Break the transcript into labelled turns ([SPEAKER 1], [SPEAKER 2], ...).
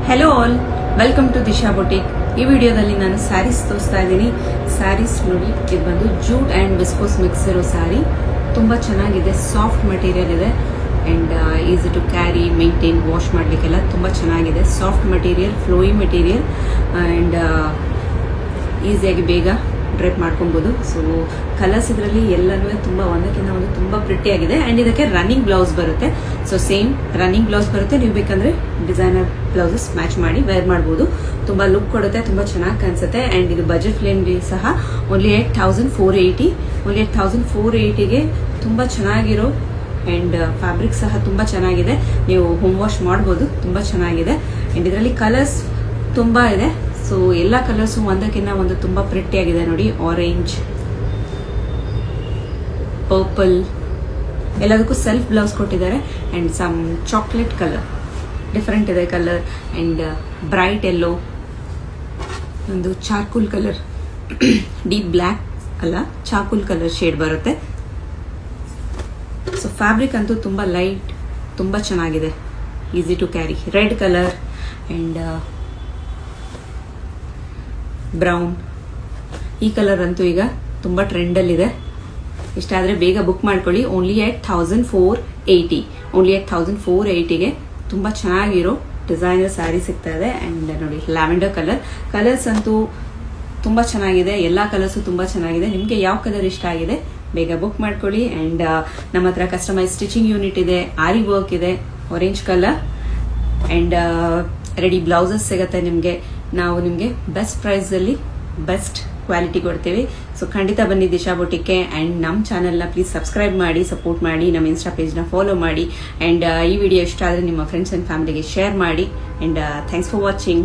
[SPEAKER 1] Hello all, welcome to Disha boutique. ಈ ವಿಡಿಯೋದಲ್ಲಿ ನಾನು ಸ್ಯಾರೀಸ್ ತೋರಿಸ್ತಾ ಇದ್ದೀನಿ. ಸ್ಯಾರೀಸ್ ನೋಡಿ, ಇದು ಬಂದು ಜೂಟ್ ಆ್ಯಂಡ್ ವಿಸ್ಕೋಸ್ ಮಿಕ್ಸ್ ಇರೋ ಸ್ಯಾರಿ. ತುಂಬ ಚೆನ್ನಾಗಿದೆ, ಸಾಫ್ಟ್ ಮಟೀರಿಯಲ್ ಇದೆ and easy to carry, maintain, wash ಮಾಡಲಿಕ್ಕೆಲ್ಲ ತುಂಬ ಚೆನ್ನಾಗಿದೆ. Soft material, flowy material and ಈಸಿಯಾಗಿ ಬೇಗ ಡ್ರೈಪ್ ಮಾಡ್ಕೊಬೋದು. ಸೊ ಕಲರ್ಸ್ ಇದರಲ್ಲಿ ಎಲ್ಲನೂ ತುಂಬ ಒಂದಕ್ಕಿಂತ ಒಂದು ತುಂಬ ಪ್ರಿಟಿಯಾಗಿದೆ ಆ್ಯಂಡ್ ಇದಕ್ಕೆ ರನ್ನಿಂಗ್ ಬ್ಲೌಸ್ ಬರುತ್ತೆ. ಸೊ ಸೇಮ್ ರನ್ನಿಂಗ್ ಬ್ಲೌಸ್ ಬರುತ್ತೆ. ನೀವು ಬೇಕಂದರೆ ಡಿಸೈನರ್ ಬ್ಲೌಸಸ್ ಮ್ಯಾಚ್ ಮಾಡಿ ವೇರ್ ಮಾಡ್ಬೋದು. ತುಂಬ ಲುಕ್ ಕೊಡುತ್ತೆ, ತುಂಬ ಚೆನ್ನಾಗಿ ಕಾಣಿಸುತ್ತೆ ಆ್ಯಂಡ್ ಇದು ಬಜೆಟ್ ಫ್ರೆಂಡ್ಲಿ ಸಹ. ಓನ್ಲಿ 8,480. ಓನ್ಲಿ 8,480ಗೆ ತುಂಬ ಚೆನ್ನಾಗಿರೋ ಆ್ಯಂಡ್ ಫ್ಯಾಬ್ರಿಕ್ ಸಹ ತುಂಬ ಚೆನ್ನಾಗಿದೆ. ನೀವು ಹೋಮ್ ವಾಶ್ ಮಾಡ್ಬೋದು, ತುಂಬ ಚೆನ್ನಾಗಿದೆ ಆ್ಯಂಡ್ ಇದರಲ್ಲಿ ಕಲರ್ಸ್ ತುಂಬ ಇದೆ. ಸೊ ಎಲ್ಲ ಕಲರ್ಸು ಒಂದಕ್ಕಿಂತ ಒಂದು ತುಂಬ ಪ್ರಿಟಿಯಾಗಿದೆ ನೋಡಿ. ಆರೆಂಜ್, ಪರ್ಪಲ್, ಎಲ್ಲದಕ್ಕೂ ಸೆಲ್ಫ್ ಬ್ಲೌಸ್ ಕೊಟ್ಟಿದ್ದಾರೆ and some chocolate colour, different ಇದೆ ಕಲರ್ ಆ್ಯಂಡ್ ಬ್ರೈಟ್ ಎಲ್ಲೋ, ಒಂದು ಚಾರ್ಕುಲ್ ಕಲರ್, ಡೀಪ್ ಬ್ಲ್ಯಾಕ್ ಅಲ್ಲ, ಚಾರ್ಕುಲ್ ಕಲರ್ ಶೇಡ್ ಬರುತ್ತೆ. ಸೊ ಫ್ಯಾಬ್ರಿಕ್ ಅಂತೂ ತುಂಬ ಲೈಟ್, ತುಂಬ ಚೆನ್ನಾಗಿದೆ, easy to carry. Red colour and brown, ಈ ಕಲರ್ ಅಂತೂ ಈಗ ತುಂಬ ಟ್ರೆಂಡಲ್ಲಿದೆ. ಇಷ್ಟಾದರೆ ಬೇಗ ಬುಕ್ ಮಾಡ್ಕೊಳ್ಳಿ. ಓನ್ಲಿ 8,480. ಓನ್ಲಿ 8,480ಗೆ ತುಂಬ ಚೆನ್ನಾಗಿರೋ ಡಿಸೈನರ್ ಸ್ಯಾರಿ ಸಿಗ್ತಾ ಇದೆ. ಆ್ಯಂಡ್ ನೋಡಿ, ಲ್ಯಾವೆಂಡರ್ ಕಲರ್. ಕಲರ್ಸ್ ಅಂತೂ ತುಂಬ ಚೆನ್ನಾಗಿದೆ, ಎಲ್ಲ ಕಲರ್ಸು ತುಂಬ ಚೆನ್ನಾಗಿದೆ. ನಿಮಗೆ ಯಾವ ಕಲರ್ ಇಷ್ಟ ಆಗಿದೆ ಬೇಗ ಬುಕ್ ಮಾಡ್ಕೊಳ್ಳಿ. ಆ್ಯಂಡ್ ನಮ್ಮ ಹತ್ರ ಕಸ್ಟಮೈಸ್ ಸ್ಟಿಚಿಂಗ್ ಯೂನಿಟ್ ಇದೆ, ಆರಿ ವರ್ಕ್ ಇದೆ, orange colour and ready blouses ಸಿಗುತ್ತೆ ನಿಮಗೆ. ನಾವು ನಿಮಗೆ ಬೆಸ್ಟ್ ಪ್ರೈಸಲ್ಲಿ ಬೆಸ್ಟ್ ಕ್ವಾಲಿಟಿ ಕೊಡ್ತೀವಿ. ಸೊ ಖಂಡಿತ ಬನ್ನಿ ದಿಶಾ ಬೊಟಿಕ್ಗೆ. ಆ್ಯಂಡ್ ನಮ್ಮ ಚಾನಲ್ನ ಪ್ಲೀಸ್ ಸಬ್ಸ್ಕ್ರೈಬ್ ಮಾಡಿ, ಸಪೋರ್ಟ್ ಮಾಡಿ, ನಮ್ಮ ಇನ್ಸ್ಟಾ ಪೇಜ್ನ ಫಾಲೋ ಮಾಡಿ ಆ್ಯಂಡ್ ಈ ವಿಡಿಯೋ ಇಷ್ಟ ಆದರೆ ನಿಮ್ಮ ಫ್ರೆಂಡ್ಸ್ ಆ್ಯಂಡ್ ಫ್ಯಾಮಿಲಿಗೆ ಶೇರ್ ಮಾಡಿ. And thanks for watching.